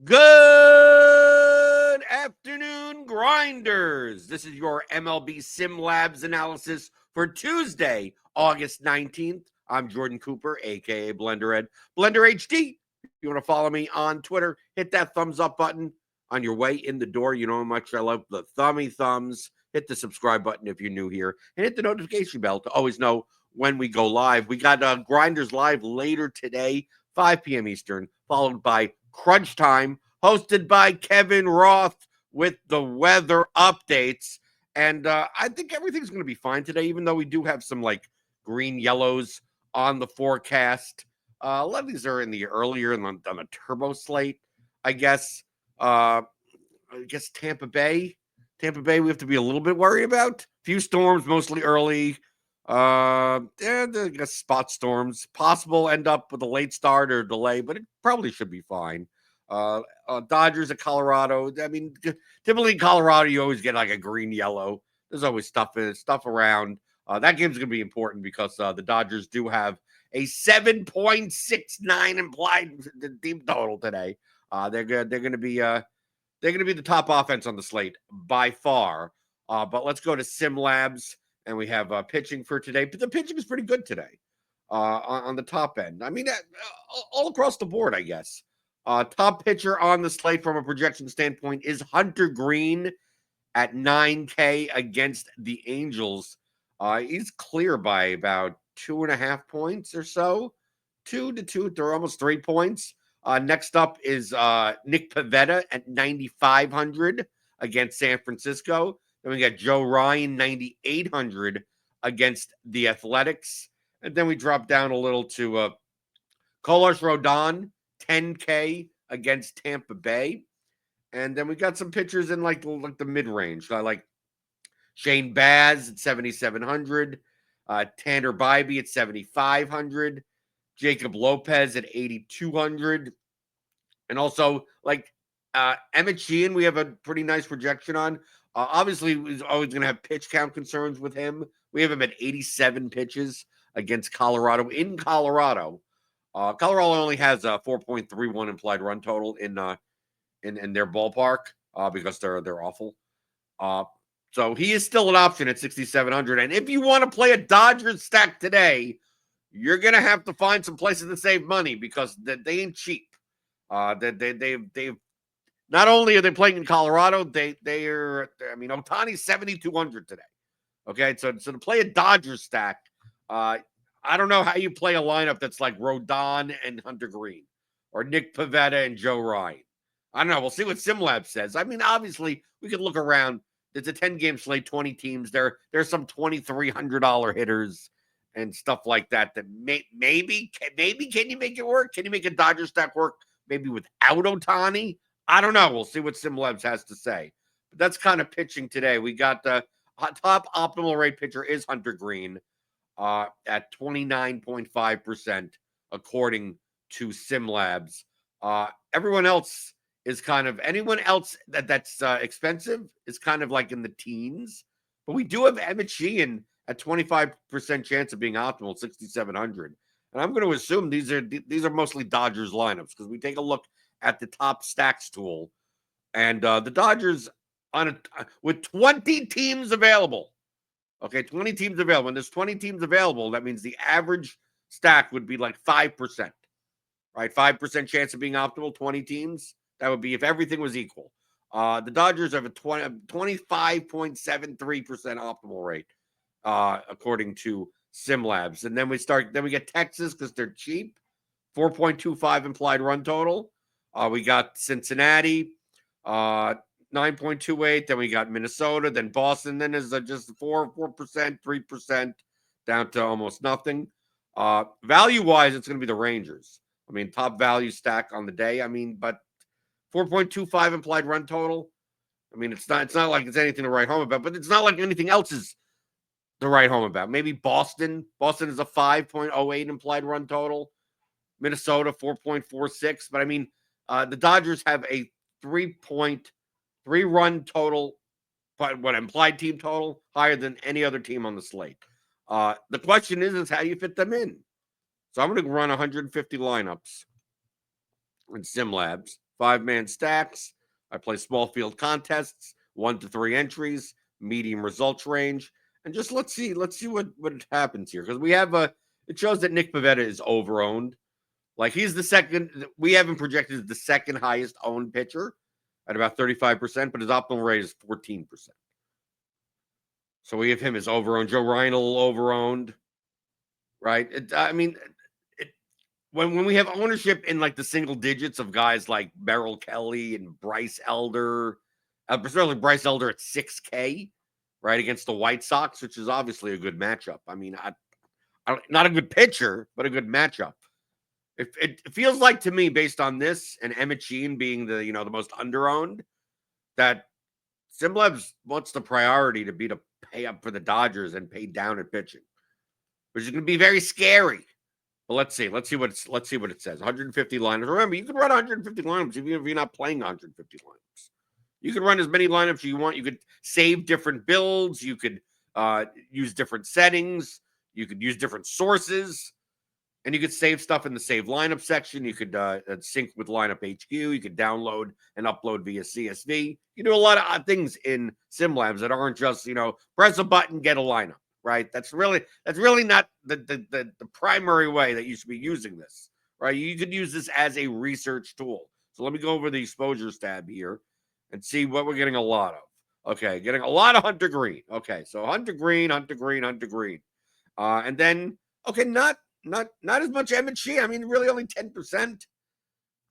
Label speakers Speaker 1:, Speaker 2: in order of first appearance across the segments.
Speaker 1: Good afternoon, grinders. This is your MLB SimLabs analysis for Tuesday, August 19th. I'm Jordan Cooper, aka BlenderHD, BlenderHD. If you want to follow me on Twitter, hit that thumbs up button on your way in the door. You know how much I love the thumbs. Hit the subscribe button if you're new here, and hit the notification bell to always know when we go live. We got Grinders live later today, 5 p.m. Eastern, followed by Crunch Time, hosted by Kevin Roth with the weather updates. And I think everything's going to be fine today, even though we do have some like green yellows on the forecast. A lot of these are in the earlier on the turbo slate, I guess. Tampa Bay, we have to be a little bit worried about. Few storms, mostly early. And I guess spot storms. Possible end up with a late start or delay, but it probably should be fine. Dodgers at Colorado. I mean, typically in Colorado, you always get like a green yellow. There's always stuff around. That game's going to be important because the Dodgers do have a 7.69 implied team total today. They're good. They're going to be the top offense on the slate by far. But let's go to SimLabs, and we have pitching for today. But the pitching is pretty good today on the top end. I mean, all across the board, I guess. Top pitcher on the slate from a projection standpoint is Hunter Green at 9K against the Angels. He's clear by about 2.5 points or so. 2 to almost 3 points. Next up is Nick Pivetta at 9,500 against San Francisco. Then we got Joe Ryan, 9,800 against the Athletics. And then we drop down a little to Carlos Rodon, 10K against Tampa Bay. And then we got some pitchers in like the mid-range. Like Shane Baz at 7,700, Tanner Bybee at 7,500, Jacob Lopez at 8,200. And also like Emmett Sheehan, we have a pretty nice projection on. Obviously, he's always going to have pitch count concerns with him. We have him at 87 pitches against Colorado in Colorado. Colorado only has a 4.31 implied run total in their ballpark because they're awful. So he is still an option at 6,700. And if you want to play a Dodgers stack today, you're gonna have to find some places to save money because they ain't cheap. They've not only are they playing in Colorado, they're Ohtani's 7,200 today. Okay, so to play a Dodgers stack, I don't know how you play a lineup that's like Rodon and Hunter Green or Nick Pivetta and Joe Ryan. I don't know. We'll see what SimLab says. I mean, obviously, we could look around. It's a 10-game slate, 20 teams. There's some $2,300 hitters and stuff like that maybe can you make it work? Can you make a Dodger stack work maybe without Ohtani? I don't know. We'll see what SimLabs has to say. But that's kind of pitching today. We got the top optimal rate pitcher is Hunter Green at 29.5% according to SimLabs. Everyone else is anyone else that's expensive is kind of like in the teens. But we do have Emmett Sheehan at 25% chance of being optimal, 6,700. And I'm going to assume these are mostly Dodgers lineups because we take a look at the top stacks tool, and the Dodgers with 20 teams available. Okay, 20 teams available. When there's 20 teams available, that means the average stack would be like 5%, right? 5% chance of being optimal, 20 teams. That would be if everything was equal. The Dodgers have a 25.73% optimal rate, according to SimLabs. And then we get Texas because they're cheap, 4.25 implied run total. We got Cincinnati, 9.28. Then we got Minnesota, then Boston. Then there's just 4%, 3%, down to almost nothing. Value-wise, it's going to be the Rangers. I mean, top value stack on the day. I mean, but 4.25 implied run total. I mean, it's not like it's anything to write home about, but it's not like anything else is to write home about. Maybe Boston. Boston is a 5.08 implied run total. Minnesota, 4.46. But I mean, the Dodgers have a 3.3 run total, but what implied team total higher than any other team on the slate. The question is how you fit them in. So I'm going to run 150 lineups in SimLabs. 5-man stacks. I play small field contests, 1 to 3 entries, medium results range, and just let's see what happens here, because we have it shows that Nick Pivetta is overowned. Like, he's the second. We have him projected as the second highest owned pitcher at about 35%, but his optimal rate is 14%. So we have him as overowned. Joe Ryan a little overowned, right? When we have ownership in like the single digits of guys like Merrill Kelly and Bryce Elder, particularly Bryce Elder at 6K, right, against the White Sox, which is obviously a good matchup. I mean, not a good pitcher, but a good matchup. It feels like to me, based on this and Emmett Sheehan being the most underowned, that SimLabs wants the priority to be to pay up for the Dodgers and pay down at pitching, which is going to be very scary. But let's see what it says. 150 lineups. Remember, you can run 150 lineups even if you're not playing 150 lineups. You can run as many lineups as you want. You could save different builds. You could use different settings. You could use different sources. And you could save stuff in the save lineup section. You could sync with Lineup HQ. You could download and upload via CSV. You do a lot of things in SimLabs that aren't just, press a button, get a lineup, right? That's really not the primary way that you should be using this, right? You could use this as a research tool. So let me go over the exposures tab here and see what we're getting a lot of. Okay, getting a lot of Hunter Green. Okay, so Hunter Green. And then, okay, not as much Emmett Sheehan. I mean, really only 10%.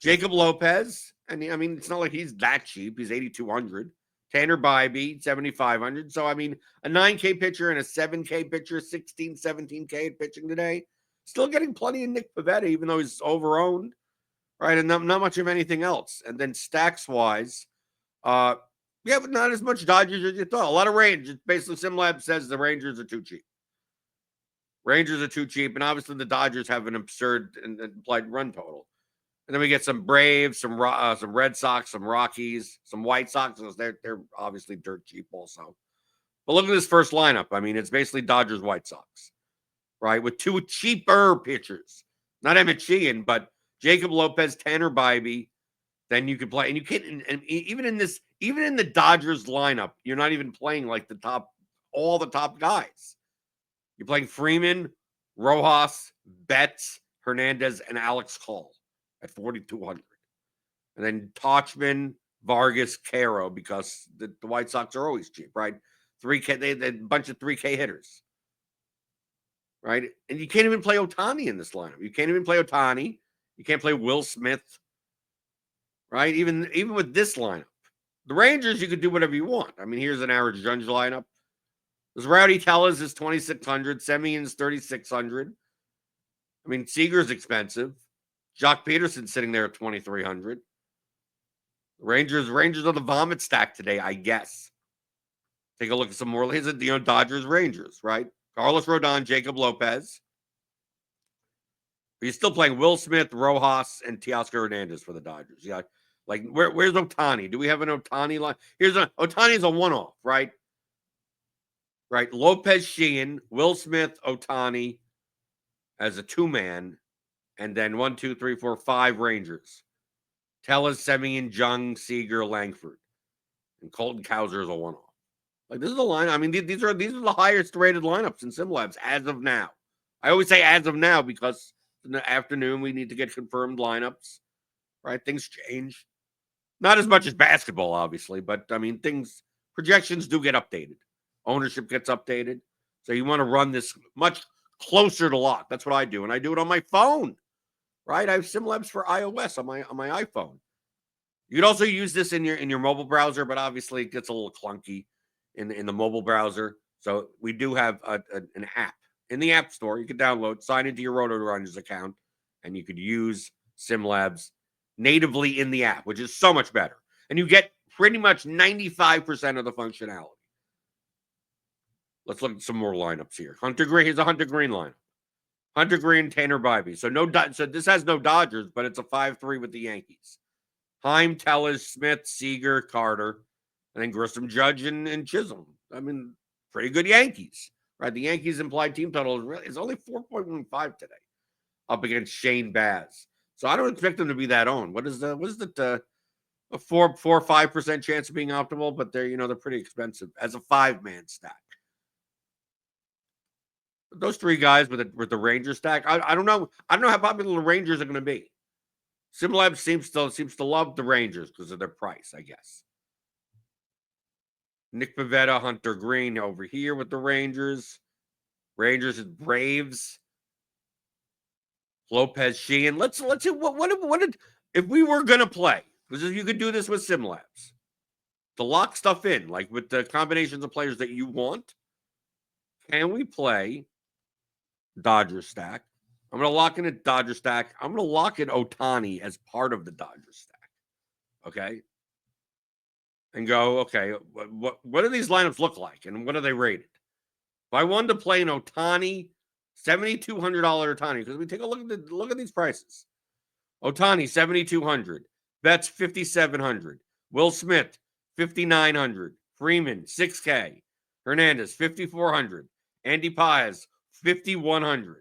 Speaker 1: Jacob Lopez, and I mean, it's not like he's that cheap. He's 8,200. Tanner Bybee, 7,500. So, I mean, a 9K pitcher and a 7K pitcher, 16, 17K at pitching today. Still getting plenty of Nick Pivetta, even though he's overowned, right? And not much of anything else. And then stacks-wise, but not as much Dodgers as you thought. A lot of Rangers. Basically, SimLab says the Rangers are too cheap. Rangers are too cheap, and obviously the Dodgers have an absurd and implied run total. And then we get some Braves, some Red Sox, some Rockies, some White Sox. They're obviously dirt cheap also. But look at this first lineup. I mean, it's basically Dodgers, White Sox, right? With two cheaper pitchers. Not Emmett Sheehan, but Jacob Lopez, Tanner Bybee. Then you can play. And you can't, and even in the Dodgers lineup, you're not even playing like all the top guys. You're playing Freeman, Rojas, Betts, Hernandez, and Alex Call at 4,200. And then Tauchman, Vargas, Caro, because the White Sox are always cheap, right? 3K, they a bunch of 3K hitters, right? And you can't even play Ohtani in this lineup. You can't even play Ohtani. You can't play Will Smith, right? Even with this lineup. The Rangers, you could do whatever you want. I mean, here's an average Judge lineup. This Rowdy Tellez is 2,600. Semion's 3,600. I mean, Seager's expensive. Jock Peterson's sitting there at 2,300. Rangers are the vomit stack today, I guess. Take a look at some more. Here's Dodgers, Rangers, right? Carlos Rodon, Jacob Lopez. But you're still playing Will Smith, Rojas, and Teoscar Hernandez for the Dodgers. Yeah, like where's Ohtani? Do we have an Ohtani line? Ohtani's a one-off, right? Right, Lopez, Sheehan, Will Smith, Ohtani as a two-man, and then 1, 2, 3, 4, 5 Rangers. Tellez, Semien, Jung, Seager, Langford, and Colton Cowser is a one-off. Like, this is a line. I mean, these are the highest rated lineups in SimLabs as of now. I always say as of now because in the afternoon we need to get confirmed lineups. Right, things change. Not as much as basketball, obviously, but I mean, projections do get updated. Ownership gets updated. So you want to run this much closer to lock. That's what I do. And I do it on my phone, right? I have SimLabs for iOS on my iPhone. You could also use this in your mobile browser, but obviously it gets a little clunky in the mobile browser. So we do have an app in the App Store. You can download, sign into your RotoGrinders account, and you could use SimLabs natively in the app, which is so much better. And you get pretty much 95% of the functionality. Let's look at some more lineups here. Hunter Green. Here's a Hunter Green lineup. Hunter Green, Tanner Bybee. So this has no Dodgers, but it's a 5-3 with the Yankees. Heim, Tellez, Smith, Seager, Carter, and then Grissom, Judge, and Chisholm. I mean, pretty good Yankees, right? The Yankees' implied team total is only 4.15 today, up against Shane Baz. So I don't expect them to be that owned. What is the a 4 or 5% chance of being optimal, but they're pretty expensive as a 5-man stack. Those 3 guys with the Ranger stack, I don't know. I don't know how popular the Rangers are going to be. SimLabs seems to love the Rangers because of their price, I guess. Nick Pivetta, Hunter Green over here with the Rangers. Rangers and Braves. Lopez Sheehan. Let's see what if we were gonna play, because you could do this with SimLabs to lock stuff in, like with the combinations of players that you want. Can we play Dodger stack? I'm gonna lock in a Dodger stack. I'm gonna lock in Ohtani as part of the Dodger stack. Okay. And go, okay, what do these lineups look like, and what are they rated? If I wanted to play an Ohtani, $7,200 Ohtani, because we take a look at these prices. Ohtani, $7,200. Betts, $5,700. Will Smith, $5,900. Freeman, $6K. Hernandez, $5,400. Andy Paz, $5,100.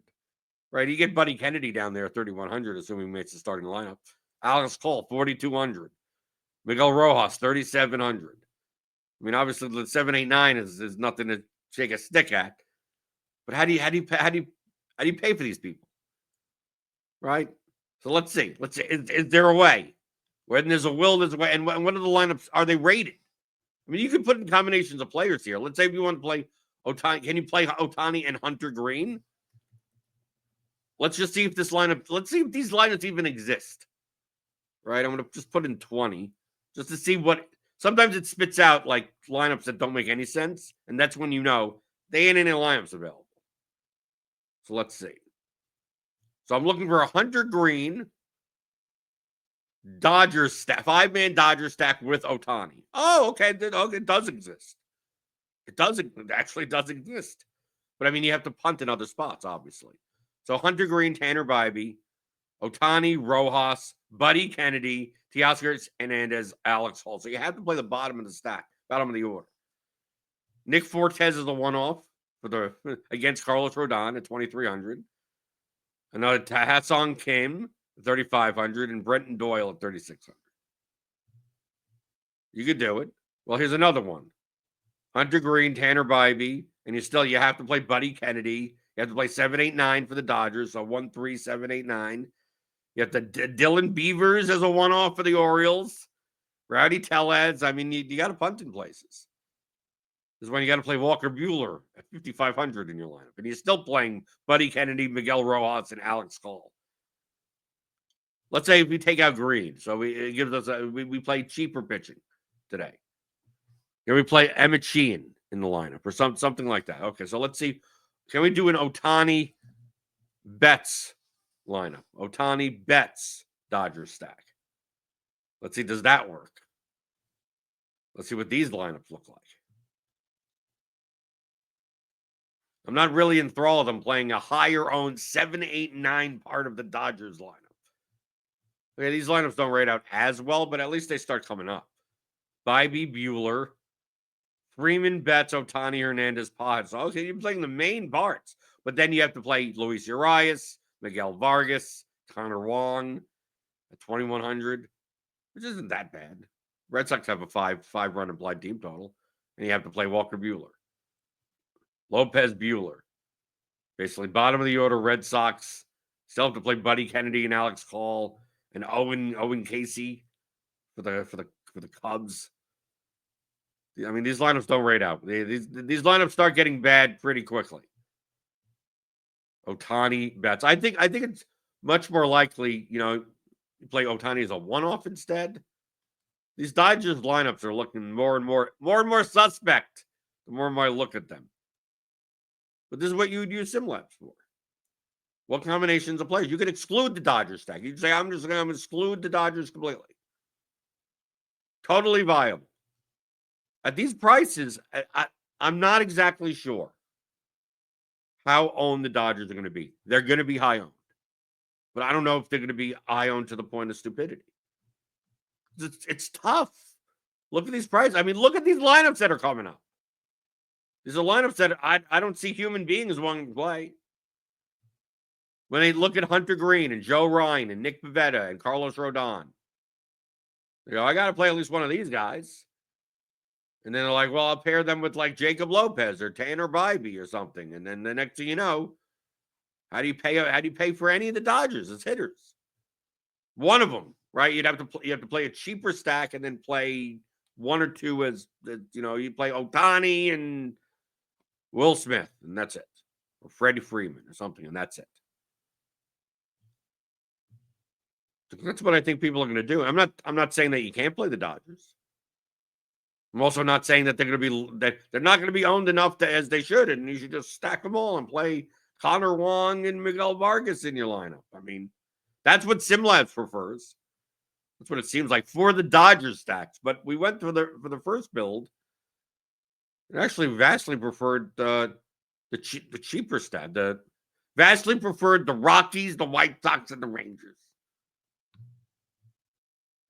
Speaker 1: Right, you get Buddy Kennedy down there, $3,100, assuming he makes the starting lineup. Alex Cole, $4,200. Miguel Rojas, $3,700. I mean, obviously, the 789 is nothing to shake a stick at. But how do you pay for these people? Right? So let's see. Is there a way? When there's a will, there's a way. And what are the lineups? Are they rated? I mean, you can put in combinations of players here. Let's say if you want to play Ohtani, can you play Ohtani and Hunter Green? Let's just see if this lineup. Let's see if these lineups even exist. Right? I'm going to just put in 20 just to see what. Sometimes it spits out like lineups that don't make any sense, and that's when you know they ain't any lineups available. So let's see. So I'm looking for a Hunter Green Dodgers stack, 5-man Dodgers stack with Ohtani. Oh, okay. It does exist. It actually does exist. But I mean, you have to punt in other spots, obviously. So Hunter Green, Tanner Bybee, Ohtani, Rojas, Buddy Kennedy, Teoscar Hernandez, Alex Hall. So you have to play the bottom of the stack, bottom of the order. Nick Fortes is a one-off against Carlos Rodon at 2,300. Another Ha-Seong Kim, 3,500, and Brenton Doyle at 3,600. You could do it. Well, here's another one. Hunter Green, Tanner Bybee, and you have to play Buddy Kennedy. You have to play 789 for the Dodgers, so 13789. You have to Dylan Beavers as a one-off for the Orioles. Rowdy Tellez. I mean, you got to punt in places. This is when you got to play Walker Buehler at 5,500 in your lineup. And you're still playing Buddy Kennedy, Miguel Rojas, and Alex Cole. Let's say if we take out Green. So it gives us we play cheaper pitching today. Here we play Emmett Sheehan in the lineup or something like that. Okay, so let's see. Can we do an Ohtani Betts lineup? Ohtani Betts Dodgers stack. Let's see, does that work? Let's see what these lineups look like. I'm not really enthralled. I'm playing a higher owned 7, 8, 9 part of the Dodgers lineup. Okay, these lineups don't rate out as well, but at least they start coming up. Bybee, Buehler, Freeman, Betts, Ohtani, Hernandez, Paz. So, okay, you're playing the main parts, but then you have to play Luis Urias, Miguel Vargas, Connor Wong at 2,100, which isn't that bad. Red Sox have a five-run implied team total, and you have to play Walker Buehler. Lopez Buehler. Basically, bottom of the order, Red Sox. Still have to play Buddy Kennedy and Alex Cole and Owen Casey for the Cubs. I mean, these lineups don't rate out. These lineups start getting bad pretty quickly. Ohtani, Betts. I think it's much more likely, you play Ohtani as a one-off instead. These Dodgers lineups are looking more and more suspect the more and more I look at them. But this is what you would use SimLabs for. What combinations of players? You could exclude the Dodgers stack. You could say, I'm going to exclude the Dodgers completely. Totally viable. At these prices, I'm not exactly sure how owned the Dodgers are going to be. They're going to be high owned. But I don't know if they're going to be high owned to the point of stupidity. It's tough. Look at these prices. I mean, look at these lineups that are coming up. These are lineups that I don't see human beings wanting to play. When they look at Hunter Green and Joe Ryan and Nick Pivetta and Carlos Rodon. I got to play at least one of these guys. And then they're like, well, I'll pair them with like Jacob Lopez or Tanner Bybee or something. And then the next thing you know, how do you pay for any of the Dodgers as hitters? One of them, right? You have to play a cheaper stack and then play one or two as you play Ohtani and Will Smith, and that's it. Or Freddie Freeman or something, and that's it. That's what I think people are going to do. I'm not saying that you can't play the Dodgers. I'm also not saying that they're not going to be owned enough as they should, and you should just stack them all and play Connor Wong and Miguel Vargas in your lineup. I mean, that's what SimLabs prefers. That's what it seems like for the Dodgers stacks. But we went for the first build. It actually vastly preferred the cheaper stack. Vastly preferred the Rockies, the White Sox, and the Rangers.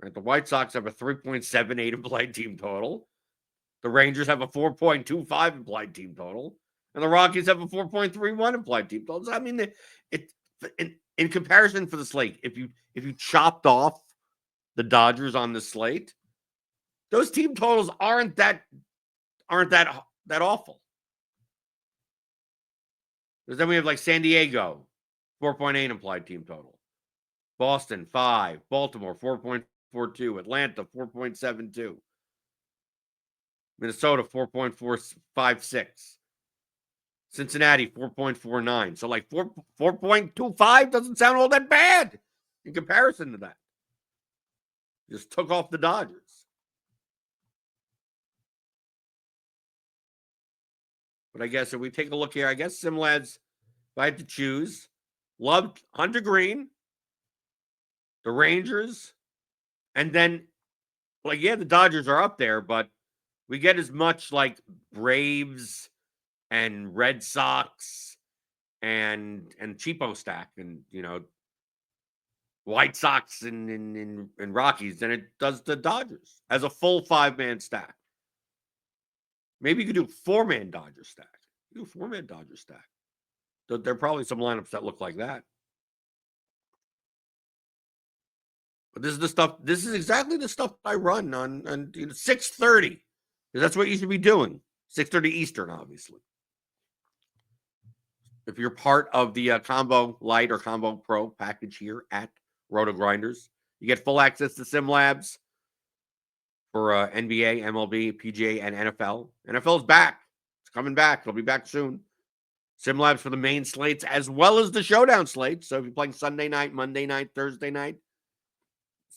Speaker 1: Right, the White Sox have a 3.78 implied team total. The Rangers have a 4.25 implied team total. And the Rockies have a 4.31 implied team total. So, I mean, in comparison for the slate, if you chopped off the Dodgers on the slate, those team totals aren't that awful. Because then we have like San Diego, 4.8 implied team total. Boston, 5. Baltimore, 4.42. Atlanta, 4.72. Minnesota, 4.456. Cincinnati, 4.49. So like 4.25 doesn't sound all that bad in comparison to that. Just took off the Dodgers. But I guess if we take a look here, I guess SimLabs, if I had to choose, loved Hunter Green, the Rangers, and then, the Dodgers are up there, but we get as much like Braves and Red Sox and cheapo stack and, White Sox and Rockies than it does the Dodgers as a full 5-man stack. Maybe you could do a 4-man Dodger stack. Do a 4-man Dodger stack. There are probably some lineups that look like that. But this is the stuff. This is exactly the stuff I run on 6:30. Because that's what you should be doing. 6:30 Eastern, obviously. If you're part of the Combo Lite or Combo Pro package here at RotoGrinders, you get full access to SimLabs for NBA, MLB, PGA, and NFL. NFL's back. It's coming back. It'll be back soon. SimLabs for the main slates as well as the showdown slate. So if you're playing Sunday night, Monday night, Thursday night,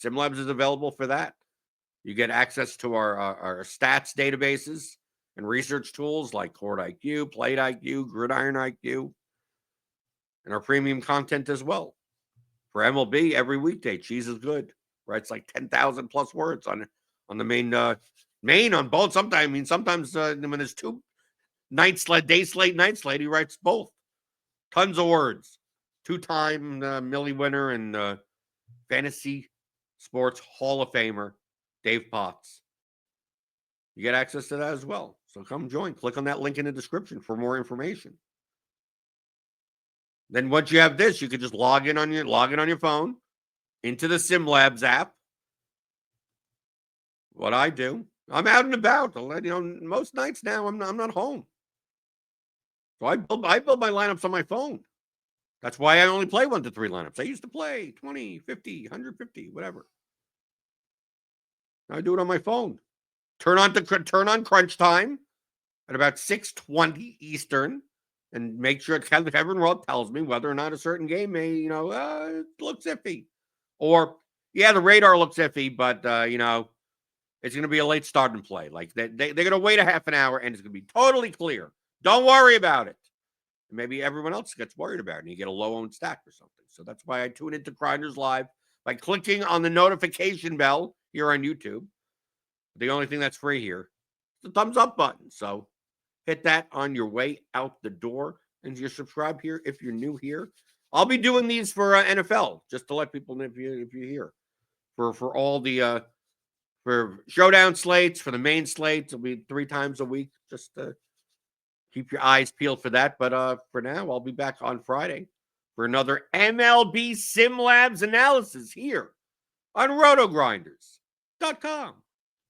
Speaker 1: SimLabs is available for that. You get access to our stats databases and research tools like Court IQ, Plate IQ, Gridiron IQ, and our premium content as well. For MLB, every weekday, Cheese is Good. Writes like 10,000 plus words on the main on both. Sometimes when there's two day slate, night slate, he writes both. Tons of words. 2-time Millie winner and fantasy sports Hall of Famer, Dave Potts. You get access to that as well. So come join. Click on that link in the description for more information. Then once you have this, you can just log in on your phone into the SimLabs app. What I do, I'm out and about. Most nights now I'm not home. So I build my lineups on my phone. That's why I only play 1 to 3 lineups. I used to play 20, 50, 150, whatever. Now I do it on my phone. Turn on crunch time at about 6:20 Eastern, and make sure Kevin Roth tells me whether or not a certain game may, it looks iffy, or the radar looks iffy, but it's going to be a late start and play. Like they're going to wait a half an hour, and it's going to be totally clear. Don't worry about it. Maybe everyone else gets worried about it, and you get a low-owned stack or something. So that's why I tune into Grinders Live by clicking on the notification bell here on YouTube. The only thing that's free here is the thumbs up button. So hit that on your way out the door, and you're subscribed here if you're new here. I'll be doing these for NFL, just to let people know if you're here. For all the for showdown slates, for the main slates, it'll be 3 times a week. Just to keep your eyes peeled for that. But for now, I'll be back on Friday for another MLB SimLabs analysis here on RotoGrinders. SimLabs.com.